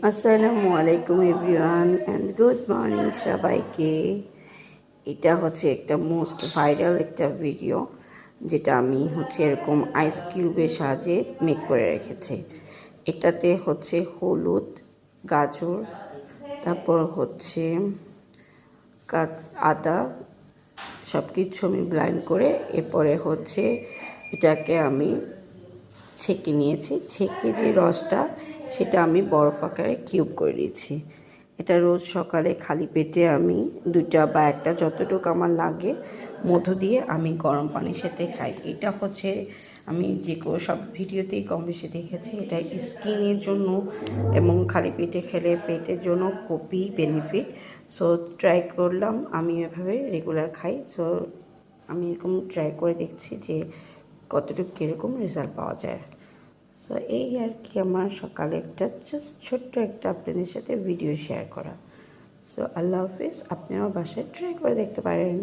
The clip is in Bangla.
আসসালামু আলাইকুম এভরিওয়ান অ্যান্ড গুড মর্নিং সবাইকে। এটা হচ্ছে একটা মোস্ট ভাইরাল একটা ভিডিও, যেটা আমি এরকম আইস কিউবের সাহায্যে মেক করে রেখেছি। এটাতে হলুদ, গাজর, তারপর আদা, সব কিছু আমি ব্লেন্ড করে এরপরে এটাকে আমি ছেঁকে নিয়েছি। ছেঁকে যে রসটা সেটা আমি বরফ আকারে কিউব করে নিয়েছি। এটা রোজ সকালে খালি পেটে আমি 2টা বা 1টা যতটুকু আমার লাগে মধু দিয়ে আমি গরম পানির সাথে খাই। এটা আমি যে সব ভিডিওতেই কম বেশি দেখেছি, এটা স্কিনের জন্য এবং খালি পেটে খেলে পেটের জন্য খুবই বেনিফিট। সো ট্রাই করলাম, আমি এভাবে রেগুলার খাই। সো আমি এরকম ট্রাই করে দেখছি যে কতটুকু কীরকম রেজাল্ট পাওয়া যায়। সো এই আর কি আমার সকালে একটা জাস্ট ছোট্ট একটা আপনাদের সাথে ভিডিও শেয়ার করা। সো আল্লাহ হাফিজ, আপনারাও বাসায় ট্রাই করে দেখতে পারেন।